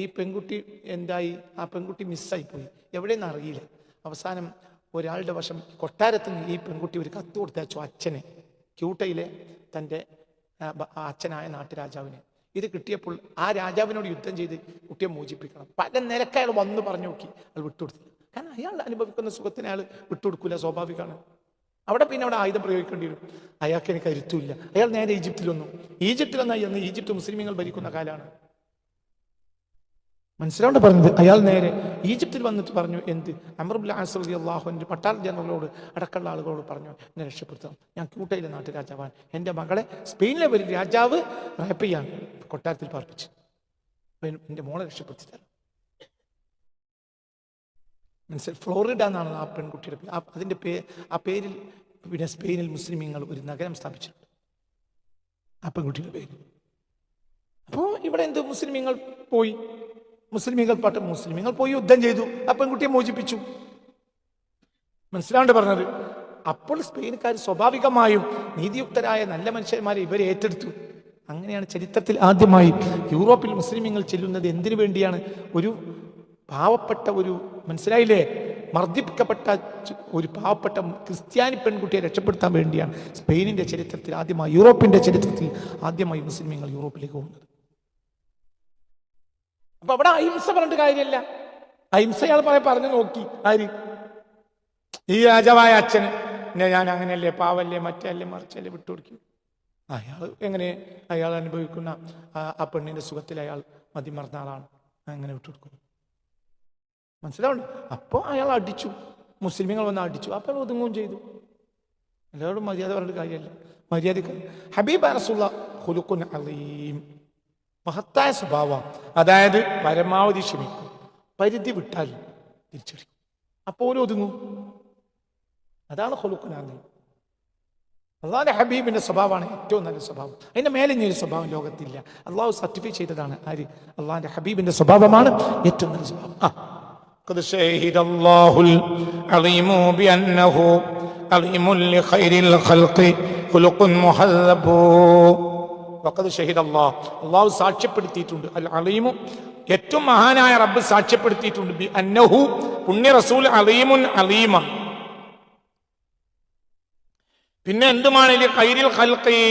ഈ പെൺകുട്ടി എന്തായി? ആ പെൺകുട്ടി മിസ്സായിപ്പോയി, എവിടെയെന്ന് അറിയില്ല. അവസാനം ഒരാളുടെ വശം, കൊട്ടാരത്തിൽ നിന്ന് ഈ പെൺകുട്ടി ഒരു കത്ത് കൊടുത്തയച്ചു അച്ഛനെ, ക്യൂട്ടയിലെ തൻ്റെ അച്ഛനായ നാട്ടുരാജാവിന്. ഇത് കിട്ടിയപ്പോൾ ആ രാജാവിനോട് യുദ്ധം ചെയ്ത് കുട്ടിയെ മോചിപ്പിക്കണം. പല നിലക്ക് അയാൾ വന്ന് പറഞ്ഞു നോക്കി, അയാൾ വിട്ടുകൊടുത്തില്ല. കാരണം അയാൾ അനുഭവിക്കുന്ന സുഖത്തിന് അയാൾ വിട്ടുകൊടുക്കില്ല, സ്വാഭാവികമാണ്. അവിടെ ആയുധം പ്രയോഗിക്കേണ്ടി വരും. അയാൾക്ക് എനിക്ക് കരുത്തുമില്ല. അയാൾ നേരെ ഈജിപ്തിൽ വന്നു. എന്ന് ഈജിപ്ത് മുസ്ലിമീങ്ങൾ ഭരിക്കുന്ന കാലമാണ്. മനസ്സിലാവേണ്ട പറഞ്ഞത്. അയാൾ നേരെ ഈജിപ്തിൽ വന്നിട്ട് പറഞ്ഞു, എന്ത്? അംർ ഇബ്നു ആസ് റളിയല്ലാഹു അൻഹു പട്ടാള ജനറലോട്, അടക്കമുള്ള ആളുകളോട് പറഞ്ഞു, എന്നെ രക്ഷപ്പെടുത്തണം, ഞാൻ ക്യൂട്ടയിലെ നാട്ടുരാജാവാൻ, എൻ്റെ മകളെ സ്പെയിനിലെ ഒരു രാജാവ് റേപ്പ് ചെയ്യാണ്, കൊട്ടാരത്തിൽ പാർപ്പിച്ച്, എൻ്റെ മോളെ രക്ഷപ്പെടുത്തി തരാം. മനസ്സിൽ ഫ്ലോറിഡ എന്നാണ് ആ പെൺകുട്ടിയുടെ പേര്. അതിൻ്റെ ആ പേരിൽ പിന്നെ സ്പെയിനിൽ മുസ്ലിമീങ്ങൾ ഒരു നഗരം സ്ഥാപിച്ചിട്ടുണ്ട് ആ പെൺകുട്ടിയുടെ പേര്. അപ്പോൾ ഇവിടെ എന്ത്? മുസ്ലിമീങ്ങൾ പോയി യുദ്ധം ചെയ്തു, ആ പെൺകുട്ടിയെ മോചിപ്പിച്ചു. മനസ്സിലാണ്ട് പറഞ്ഞത്. അപ്പോൾ സ്പെയിൻകാർ സ്വാഭാവികമായും നീതിയുക്തരായ നല്ല മനുഷ്യന്മാരെ ഇവരെ ഏറ്റെടുത്തു. അങ്ങനെയാണ് ചരിത്രത്തിൽ ആദ്യമായി യൂറോപ്പിൽ മുസ്ലിമീങ്ങൾ ചെല്ലുന്നത്. എന്തിനു വേണ്ടിയാണ്? ഒരു പാവപ്പെട്ട ഒരു, മനസ്സിലായില്ലേ, മർദ്ദിപ്പിക്കപ്പെട്ട ഒരു പാവപ്പെട്ട ക്രിസ്ത്യാനി പെൺകുട്ടിയെ രക്ഷപ്പെടുത്താൻ വേണ്ടിയാണ് സ്പെയിനിന്റെ ചരിത്രത്തിൽ ആദ്യമായി, യൂറോപ്പിന്റെ ചരിത്രത്തിൽ ആദ്യമായി മുസ്ലിമീങ്ങൾ യൂറോപ്പിലേക്ക് പോകുന്നത്. അപ്പൊ അവിടെ അഹിംസ പറഞ്ഞിട്ട് കാര്യമല്ല. അഹിംസ അയാൾ പറഞ്ഞു നോക്കി. ആര്? ഈ രാജാവായ അച്ഛന് ഞാൻ അങ്ങനെയല്ലേ, പാവല്ലേ, മറ്റല്ലേ, മറിച്ചല്ലേ വിട്ടുകൊടുക്കും. അയാൾ എങ്ങനെ, അയാൾ അനുഭവിക്കുന്ന ആ പെണ്ണിന്റെ സുഖത്തിൽ അയാൾ മതിമറന്ന ആളാണ്, അങ്ങനെ വിട്ടുകൊടുക്കും. മനസ്സിലാവുണ്ട്? അപ്പോൾ അയാൾ അടിച്ചു, മുസ്ലിമുകൾ വന്ന് അടിച്ചു, അപ്പോൾ ഒതുങ്ങുകയും ചെയ്തു. എല്ലാവരോടും മര്യാദ പറഞ്ഞിട്ട് കാര്യമല്ല. മര്യാദ ഹബീബ് റസൂലുള്ളാഹി ഖുലുഖുൻ അലീം, മഹത്തായ സ്വഭാവം. അതായത് പരമാവധി ക്ഷമിക്കും, പരിധി വിട്ടാൽ തിരിച്ചടിക്കും, അപ്പോൾ ഒതുങ്ങും. അതാണ് ഖുലുഖുൻ അലീം. അള്ളാഹുവിന്റെ ഹബീബിന്റെ സ്വഭാവമാണ് ഏറ്റവും നല്ല സ്വഭാവം. അതിന്റെ മേലെ ഇനിയൊരു സ്വഭാവം ലോകത്തില്ല. അള്ളാഹു സർട്ടിഫൈ ചെയ്തതാണ്. ആര്? അള്ളാഹുവിന്റെ ഹബീബിന്റെ സ്വഭാവമാണ് ഏറ്റവും നല്ല സ്വഭാവം. قد شهد الله العليم بأنه عليم لخير الخلق خلق مهذب وقد شهد الله, അള്ളാഹു സാക്ഷ്യപ്പെടുത്തിയിട്ടുണ്ട്, അൽ അലീമു, ഏറ്റവും മഹാനായ റബ്ബ് സാക്ഷ്യപ്പെടുത്തിയിട്ടുണ്ട്, ബി അന്നഹു, പുണ്യ റസൂൽ അലീമുൻ, അലീമാണ്. പിന്നെ എന്തുമാണ് ഖൈറുൽ ഖൽഖി,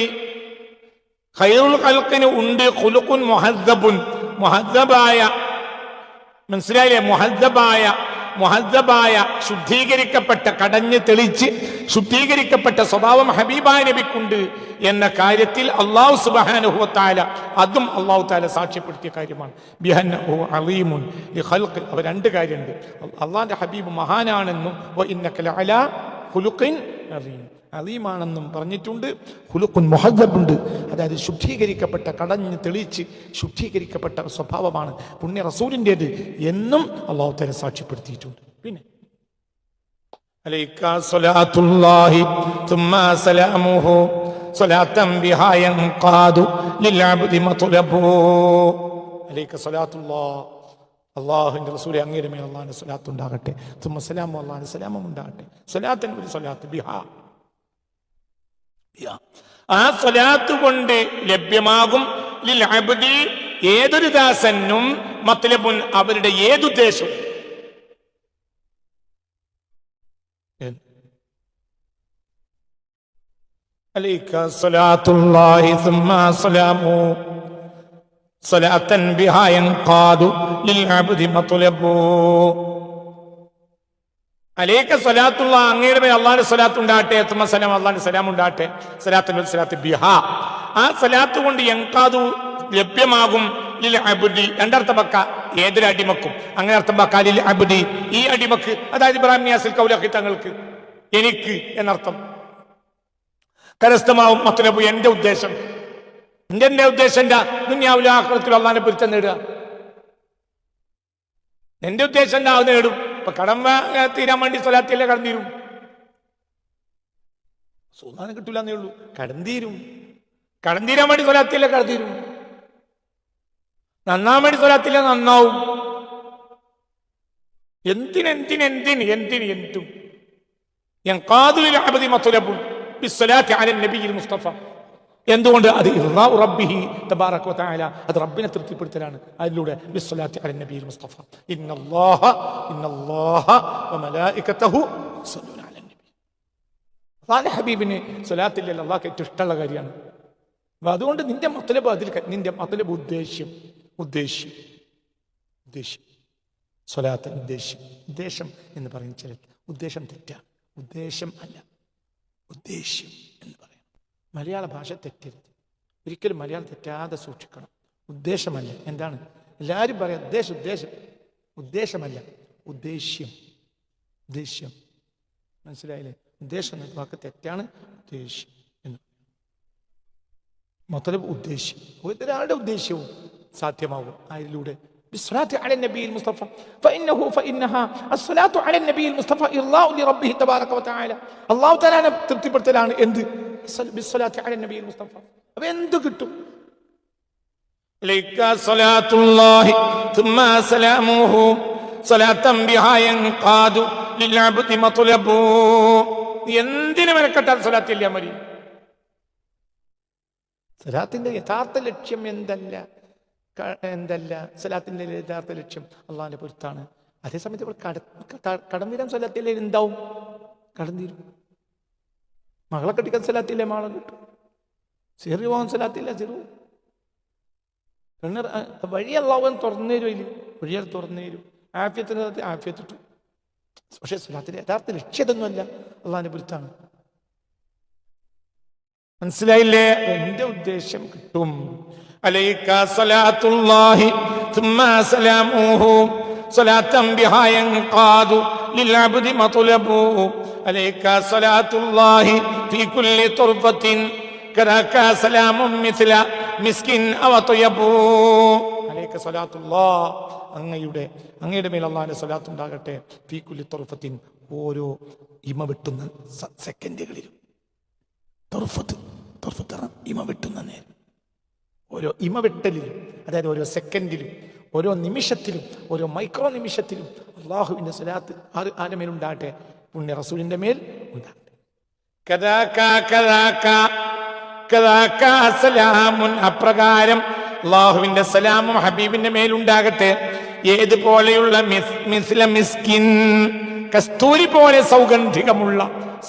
ഖൈറുൽ ഖൽഖിന് ഉണ്ട് ഖുലുഖുൻ മുഹദ്ദബുൻ, മുഹദ്ദബായ, മനസ്സിലായില്ലേ, മുഹദ്ദബായ ശുദ്ധീകരിക്കപ്പെട്ട, കടഞ്ഞ് തെളിച്ച് ശുദ്ധീകരിക്കപ്പെട്ട സ്വഭാവം ഹബീബായ നബിക്കുണ്ട് എന്ന കാര്യത്തിൽ അല്ലാഹു സുബ്ഹാനഹു വ തആല, അതും അല്ലാഹു തആല സാക്ഷ്യപ്പെടുത്തിയ കാര്യമാണ്. ബിഅന്നഹു അലീമുൻ ലിഖൽഖി, അവ രണ്ട് കാര്യമുണ്ട്. അല്ലാഹുവിന്റെ ഹബീബ് മഹാനാണെന്നും വ ഇന്നക ലഅലാ ഖുലുഖിൻ അലീം, അലീമാണെന്നും പറഞ്ഞിട്ടുണ്ട്. ഖുലുഖുൻ മുഹദ്ദബുണ്ട്, അതായത് ശുദ്ധീകരിക്കപ്പെട്ട, കടഞ്ഞ് തെളിച്ച് ശുദ്ധീകരിക്കപ്പെട്ട സ്വഭാവമാണ് പുണ്യ റസൂലിൻ്റെത് എന്നും അല്ലാഹു തആല സാക്ഷ്യപ്പെടുത്തിയിട്ടുണ്ട്. പിന്നെ അലൈക സ്വലാത്തുല്ലാഹി തുമ്മ സലാമുഹു സ്വലാത്തൻ ബിഹാ യൻഖാദു ലിൽ അബ്ദി മത്ലബു. അലൈക സ്വലാത്തുല്ലാഹ്, അല്ലാഹുവിന്റെ റസൂലേ അങ്ങയുടെ മേൽ അല്ലാഹുവിന്റെ സ്വലാത്ത് ഉണ്ടാകട്ടെ, തുമ്മ സലാമു, അല്ലാഹുവിന്റെ സലാമും ഉണ്ടാകട്ടെ. സ്വലാത്തിന് ഒരു സ്വലാത്ത്, ബിഹാ, ആ സ്വലാത്ത് കൊണ്ട് ലഭ്യമാകും ലിൽ അബ്ദി, ഏതൊരു ദാസനും, മത്ലബുൻ, അവരുടെ ഏതുദ്ദേശവും. അലൈക സ്വലാത്തുല്ലാഹി സുമ്മ സലാമു സ്വലാത്തൻ ബിഹാ യൻഖാദു ലിൽ അബ്ദി മത്ലബു. അലൈക സ്വലാത്തുള്ള, അങ്ങയുടെ മേൽ അള്ളാഹിന്റെ സ്വലാത്ത് ഉണ്ടാകട്ടെ, തുമ്മ സലാം, അള്ളാഹിന്റെ സലാം ഉണ്ടാകട്ടെ. സ്വലാത്തുൽ സ്വലാത്ത് ബിഹാ, ആ സ്വലാത്ത് കൊണ്ട് യൻഖാദു ലഭ്യമാകും ലിൽ അബ്ദി, രണ്ടർത്ഥം വെക്ക, ഏതൊരു അടിമക്കും അങ്ങനെ അർത്ഥം വെക്ക. ലിൽ അബ്ദി, ഈ അടിമക്ക്, അതായത് ഇബ്രാഹിം നിയാസിൽ കൗലഖി തങ്ങൾക്ക്, എനിക്ക് എന്നർത്ഥം. കരസ്ഥമാവും മത്ലബു, എന്റെ ഉദ്ദേശം, എന്റെ ഉദ്ദേശം എന്താ? ദുനിയാവിലും ആഖിറത്തിലും അള്ളാഹിനെ പൊരുത്തം നേടുക. എന്റെ ഉദ്ദേശം എന്താ? അത് നേടും. ഇപ്പൊ കടം തീരാൻ വേണ്ടി സ്വലാത്തിയല്ലേ കടം തീരും? സുൽത്താനം കിട്ടൂല എന്നേ ഉള്ളൂ, കടം തീരും. കടം തീരാൻ വേണ്ടി സ്വലാത്തിയല്ലേ കടം തീരും. നന്നാൻ വേണ്ടി സ്വലാത്തില്ല, നന്നാവും. എന്തും യൻഖാദുൽ അബ്ദി മത്ലബുൻ ബിസ്സലാത്തി അലൻ നബിയിൽ മുസ്തഫ. എന്തുകൊണ്ട്? അത് ഇർളാഉ റബ്ബിഹി തബാറക വ തആല, അത് റബ്ബിനെ തൃപ്തിപ്പെടുത്തലാണ് അതിലൂടെ. ബിസ്സലാത്തി അലൻ നബിയിൽ മുസ്തഫ, ഇന്നല്ലാഹ വ മലായികതഹു യസല്ലൂന അലൻ നബി. അല്ലാഹുവിന്റെ ഹബീബിന് സ്വലാത്തില്ല, അല്ലാഹുവിന് ഏറ്റവും ഇഷ്ടമുള്ള കാര്യമാണ്. അപ്പൊ അതുകൊണ്ട് നിന്റെ മത്ലബ്, അതിൽ നിന്റെ മത്ലബ്, ഉദ്ദേശ്യം സ്വലാത്ത് ഉദ്ദേശം എന്ന് പറയുന്ന ചില ഉദ്ദേശം തെറ്റാണ്. ഉദ്ദേശം അല്ല, ഉദ്ദേശ്യം എന്ന് പറയാം. മലയാള ഭാഷ തെറ്റരുത്, ഒരിക്കലും മലയാളം തെറ്റാതെ സൂക്ഷിക്കണം. ഉദ്ദേശമല്ല, എന്താണ് എല്ലാവരും പറയാം, ഉദ്ദേശമല്ല, ഉദ്ദേശ്യം. മനസ്സിലായില്ലേ? ഉദ്ദേശം എന്ന വാക്ക് തെറ്റാണ്. ഉദ്ദേശ്യം എന്ന് മത്ലബ്, ഉദ്ദേശ്യം. ഒരാളുടെ ഉദ്ദേശ്യവും സാധ്യമാകും അതിലൂടെ. بالصلاة على النبي المصطفى فإنها الصلاة على النبي المصطفى إرضاء لربه تبارك وتعالى. الله تعالى തൃപ്തിപ്പെടുത്തലാണ് എന്ത്? بالصلاة على النبي المصطفى. അപ്പോൾ എന്ത് കിട്ടും? لك صلاة الله ثم سلامه صلاة بها ينقاد للعبد مطلب. എന്തിനു മെനക്കെട്ടാൽ സ്വലാത്ത് ചൊല്ലിയാൽ മതി. സലാത്തിന്റെ യഥാർത്ഥ ലക്ഷ്യം എന്തല്ല, സലാത്തിന്റെ യഥാർത്ഥ ലക്ഷ്യം അള്ളാഹിന്റെ പൊരുത്താണ്. അതേസമയത്ത് ഇവിടെ കടം തീരാൻ സലാത്തില്ലേ എന്താവും? കടം തീരും. മകളെ കെട്ടിക്കാൻ സലാത്തില്ലേ മകളെ കിട്ടും. ചെറിയ പോകാൻ സലാത്തില്ല ചെറു വഴി അള്ളാഹുവൻ തുറന്നു തരും. വഴിയാൽ തുറന്നു തരും. ആഫിയത്തിന് ആഫിയത്തിട്ടു. പക്ഷെ സലാത്തിന്റെ യഥാർത്ഥ ലക്ഷ്യതൊന്നുമല്ല, അള്ളാഹിന്റെ പൊരുത്താണ്. മനസ്സിലായില്ലേ? എന്റെ ഉദ്ദേശം കിട്ടും. അലൈക സലാത്തുല്ലാഹി തുമ്മാ സലാമുഹു സലാത്തൻ ബിഹാ യൻഖാദു ലിൽഅബ്ദി മത്ലബു. അലൈക സലാത്തുല്ലാഹി ഫീ കുല്ലി തുർഫത്തിൻ കദാക സലാമുൻ മിസ്ല മിസ്കിൻ അവ തയബു. അലൈക സലാത്തുല്ലാഹ്, അങ്ങയുടെ മേൽ അല്ലാഹുവിന്റെ സലാത്ത് ഉണ്ടാകട്ടെ. ഫീ കുല്ലി തുർഫത്തിൻ, ഓരോ ഇമ വെട്ടുന്ന സെക്കൻഡുകളിലും. ഇമ വെട്ടുന്ന നേരം, ഓരോ ഇമ വെട്ടലിലും, അതായത് ഓരോ സെക്കൻഡിലും, ഓരോ നിമിഷത്തിലും, ഓരോ മൈക്രോ നിമിഷത്തിലും അള്ളാഹുവിന്റെ സലാത്ത് ആരുടെ മേലുണ്ടാകട്ടെ? പുണ്യ റസൂലിന്റെ മേൽ ഉണ്ടാകട്ടെ. അപ്രകാരം അള്ളാഹുവിന്റെ സലാമും ഹബീബിന്റെ മേലുണ്ടാകട്ടെ. ഏതുപോലെയുള്ള മിസ്ല മിസ്കിൻ, കസ്തൂരി പോലെ സൗഗന്ധികമുള്ള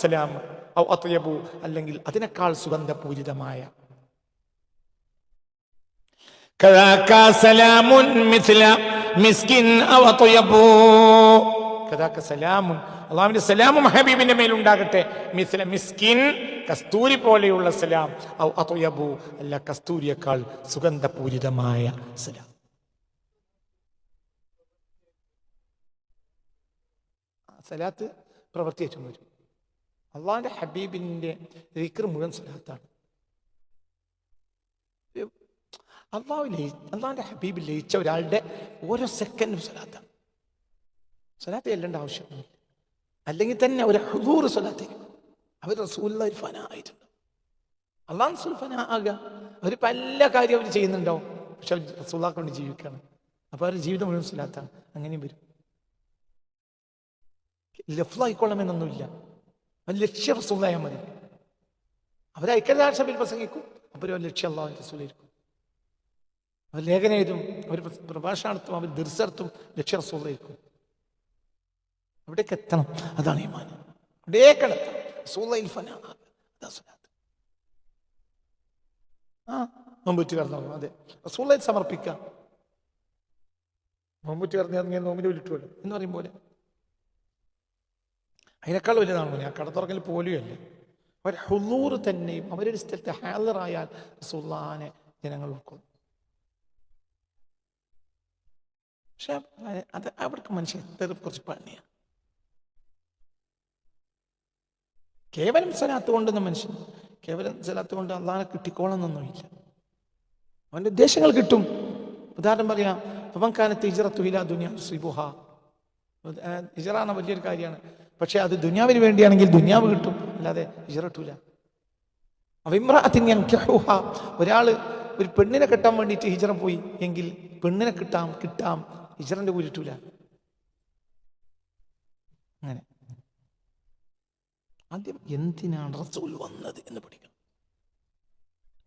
സലാം, അല്ലെങ്കിൽ അതിനേക്കാൾ സുഗന്ധപൂരിതമായ. അള്ളാഹുവിന്റെ സലാമും ഹബീബിന്റെ മേലുണ്ടാകട്ടെ. മിസ്ല മിസ്കിൻ, കസ്തൂരി പോലെയുള്ള സലാം. ഔ അത്വയബു, അല്ല കസ്തൂരിയേക്കാൾ സുഗന്ധപൂരിതമായ സലാം. സലാത്ത് പ്രവർത്തിയേറ്റം വരും. അള്ളാഹിന്റെ ഹബീബിന്റെ ദിക്ർ മുഴുവൻ സലാത്താണ്. അള്ളാഹിന്റെ ഹബീബിൽ ലയിച്ച ഒരാളുടെ ഓരോ സെക്കൻഡും സലാത്താണ്. സലാത്ത് ചെല്ലേണ്ട ആവശ്യമൊന്നുമില്ല. അല്ലെങ്കിൽ തന്നെ ഒരു ഹുദൂർ സലാത്തേക്കും. അവർ റസൂലുള്ളാഹി ഫനാ ആയിട്ടുണ്ട്. അള്ളാഹു റസൂൽ ഫനാ ആകുക. അവർ പല കാര്യം അവർ ചെയ്യുന്നുണ്ടാവും, പക്ഷെ അവർ റസൂലുള്ളാഹിനെ കൊണ്ട് ജീവിക്കുകയാണ്. അപ്പൊ അവരുടെ ജീവിതം മുഴുവൻ സലാത്താണ്. അങ്ങനെയും വരും. ലഫ്ലായിക്കൊള്ളണമെന്നൊന്നുമില്ല. ലക്ഷ്യ റസൂലായാൽ മതി. അവർ ഐക്യരാഷ്ട്രസഭയിൽ പ്രസംഗിക്കും, അപ്പോൾ ഒരു ലക്ഷ്യം അല്ലാഹുവിന്റെ റസൂലായിരിക്കും. അവർ ലേഖനം എഴുതും, അവർ പ്രഭാഷണം നടത്തും, അവർ ദിർസർത്തും, ലക്ഷ്യ റസൂലായിരിക്കും. അവിടേക്ക് എത്തണം. അതാണ് ഈമാൻ. അവിടേക്കെത്തണം. റസൂലുള്ളാഹിൽ ഫനാ. അതാ സ്വലാത്ത്. നോമ്പുറ്റി കറന്നു. അതെ, റസൂലുള്ളാഹിൽ സമർപ്പിക്കാം. നോമ്പുറ്റി കറന്നു നോമ്പിന് വിളിട്ടുമല്ലോ എന്ന് പറയും പോലെ. അതിനേക്കാൾ വലുതാണ് ആ കട തുറക്കൽ പോലെയല്ല. അവർ ഹുളൂർ തന്നെയും അവരൊരു സ്ഥലത്ത് ഹാജറായാൽ റസൂലുള്ളാഹിനെ ജനങ്ങൾ ഉൾക്കൊള്ളും. പക്ഷെ അത് അവിടേക്ക് മനുഷ്യൻ എത്ര കുറച്ച് പണിയാണ്. കേവലം സലാത്ത് കൊണ്ടൊന്നും മനുഷ്യൻ കേവലം സലാത്ത് കൊണ്ട് അള്ളാഹിനെ കിട്ടിക്കോളണമെന്നൊന്നുമില്ല. അവന്റെ ഉദ്ദേശങ്ങൾ കിട്ടും. ഉദാഹരണം പറയാം, ഫമൻകാനത്ത് ഹിജ്റത്തുഹു ഇലാ ദുനിയാ യുസിബുഹാ. ഹിജ്റ എന്ന വലിയൊരു കാര്യമാണ്. പക്ഷെ അത് ദുനിയാവിന് വേണ്ടിയാണെങ്കിൽ ദുനിയാവ് കിട്ടും, അല്ലാതെ ഹിജ്റ കിട്ടൂല. അവഇംറഅത്തിൻ യൻകിഹുഹാ, ഒരാൾ ഒരു പെണ്ണിനെ കെട്ടാൻ വേണ്ടിയിട്ട് ഹിജ്റ പോയി എങ്കിൽ പെണ്ണിനെ കിട്ടാം ഹിജ്റന്റെ കൂലി കിട്ടൂല. അങ്ങനെ ആദ്യം എന്തിനാണ് റസൂൽ വന്നത് എന്ന് പഠിക്കണം.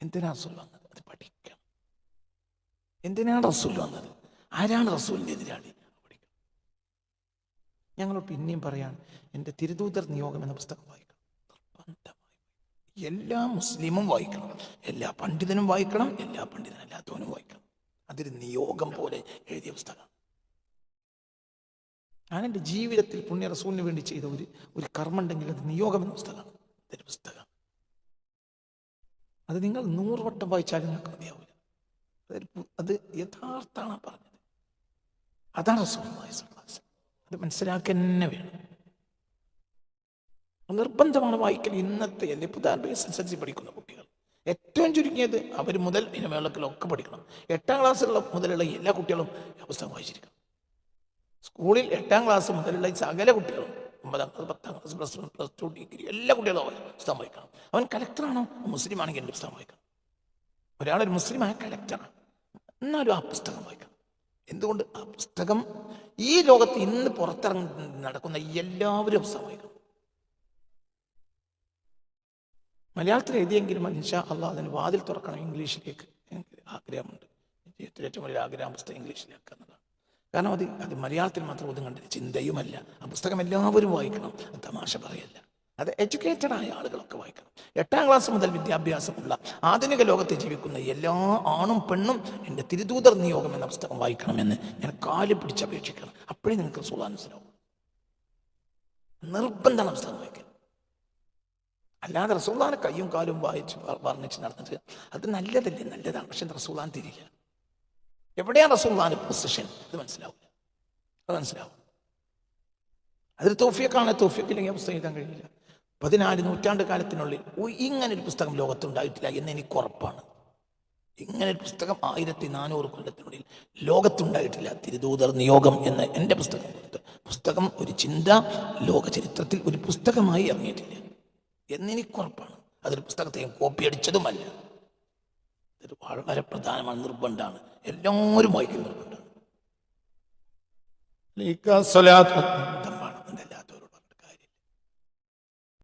എന്തിനാണ് റസൂൽ വന്നത് അത് പഠിക്കണം. എന്തിനാണ് റസൂൽ വന്നത്, ആരാണ് റസൂലിന്റെ എതിരാളി പഠിക്കണം. ഞങ്ങൾ പിന്നെയും പറയാണ്, എൻ്റെ തിരുദൂതർ നിയോഗം എന്ന പുസ്തകം വായിക്കണം. നിർബന്ധമായി എല്ലാ മുസ്ലിമും വായിക്കണം, എല്ലാ പണ്ഡിതനും വായിക്കണം, എല്ലാ പണ്ഡിതനല്ലാത്തവനും വായിക്കണം. അതൊരു നിയോഗം പോലെ എഴുതിയ പുസ്തകം. ഞാൻ എൻ്റെ ജീവിതത്തിൽ പുണ്യ റസൂലിന് വേണ്ടി ചെയ്ത ഒരു കർമ്മം ഉണ്ടെങ്കിൽ അത് നിയോഗം എന്ന പുസ്തകമാണ്. ഇതൊരു പുസ്തകം. അത് നിങ്ങൾ 100 വട്ടം വായിച്ചാലും നിങ്ങൾക്ക് മതിയാവില്ല. അത് യഥാർത്ഥാണ് പറഞ്ഞത്. അതാണ് റസൂലുള്ളാഹി സ്വല്ലല്ലാഹു അലൈഹി വസല്ലം. അത് മനസ്സിലാക്കുക തന്നെ വേണം. നിർബന്ധമാണ് വായിക്കൽ. ഇന്നത്തെ അല്ലെ പുതിയ SSLC പഠിക്കുന്ന കുട്ടികൾ ഏറ്റവും ചുരുങ്ങിയത് അവർ മുതൽ ഇതിന് മേളക്കിലൊക്കെ പഠിക്കണം. 8ാം ക്ലാസ്സിലുള്ള മുതലുള്ള എല്ലാ കുട്ടികളും പുസ്തകം വായിച്ചിരിക്കണം. സ്കൂളിൽ 8ാം ക്ലാസ് മുതലുള്ള സകല കുട്ടികളും 9ാം ക്ലാസ് 10ാം ക്ലാസ് +1 +2 ഡിഗ്രി എല്ലാ കുട്ടികളും പുസ്തകം വായിക്കണം. അവൻ കലക്ടറാണോ മുസ്ലിം ആണെങ്കിൽ എൻ്റെ പുസ്തകം വായിക്കണം. ഒരാളൊരു മുസ്ലിമായ കലക്ടറാണ്, എന്നാലും ആ പുസ്തകം വായിക്കണം. എന്തുകൊണ്ട്? ആ പുസ്തകം ഈ ലോകത്ത് ഇന്ന് പുറത്തിറങ്ങി നടക്കുന്ന എല്ലാവരും പുസ്തകം വായിക്കണം. മലയാളത്തിൽ എഴുതിയെങ്കിലും ഇൻഷാ അള്ളാഹ് അതിന് വാതിൽ തുറക്കണം ഇംഗ്ലീഷിലേക്ക്. എനിക്ക് ആഗ്രഹമുണ്ട്. ജീവിതത്തിൽ ഏറ്റവും വലിയ ആഗ്രഹം പുസ്തകം ഇംഗ്ലീഷിലാക്കുക എന്നുള്ളതാണ്. കാരണം അത് മലയാളത്തിൽ മാത്രം ഒതും കണ്ടൊരു ചിന്തയുമല്ല. ആ പുസ്തകം എല്ലാവരും വായിക്കണം. അത് തമാശ പറയല്ല. അത് എഡ്യൂക്കേറ്റഡ് ആയ ആളുകളൊക്കെ വായിക്കണം. 8ാം ക്ലാസ് മുതൽ വിദ്യാഭ്യാസമുള്ള ആധുനിക ലോകത്ത് ജീവിക്കുന്ന എല്ലാ ആണും പെണ്ണും എൻ്റെ തിരുദൂതർ നിയോഗം എന്ന പുസ്തകം വായിക്കണമെന്ന് ഞാൻ കാല് പിടിച്ചപേക്ഷിക്കണം. അപ്പോഴേ നിങ്ങൾക്ക് റസൂൽ മനസ്സിലാവും. നിർബന്ധമാണ് പുസ്തകം വായിക്കാൻ. അല്ലാതെ റസൂലുള്ളാഹിനെ കയ്യും കാലും വായിച്ച് വർണ്ണിച്ച് നടന്നിട്ട് അത് നല്ലതല്ലേ, നല്ലതാണ്. പക്ഷെ റസൂലുള്ളാഹിന് തിരിയില്ല. എവിടെയാണ് റസൂലുള്ളാഹിന്റെ പൊസിഷൻ അത് മനസ്സിലാവില്ല. അത് മനസ്സിലാവും. അതൊരു തൗഫീഖാണ്. തൗഫീഖില്ലെങ്കിൽ പുസ്തകം എഴുതാൻ കഴിയില്ല. 14 നൂറ്റാണ്ട് കാലത്തിനുള്ളിൽ ഇങ്ങനൊരു പുസ്തകം ലോകത്തുണ്ടായിട്ടില്ല എന്ന് എനിക്ക് ഉറപ്പാണ്. ഇങ്ങനൊരു പുസ്തകം 1400 കൊല്ലത്തിനുള്ളിൽ ലോകത്തുണ്ടായിട്ടില്ല. തിരുദൂതർ നിയോഗം എന്ന എൻ്റെ പുസ്തകം ഒരു ചിന്ത ലോക ചരിത്രത്തിൽ ഒരു പുസ്തകമായി ഇറങ്ങിയിട്ടില്ല എന്നെനിക്കുറപ്പാണ്. അതൊരു പുസ്തകത്തെയും കോപ്പി അടിച്ചതുമല്ല. ഇതൊരു വളരെ പ്രധാനമാണ്, നിർബന്ധമാണ്. എല്ലാവരും വായിക്കുന്ന നിർബന്ധമാണ്.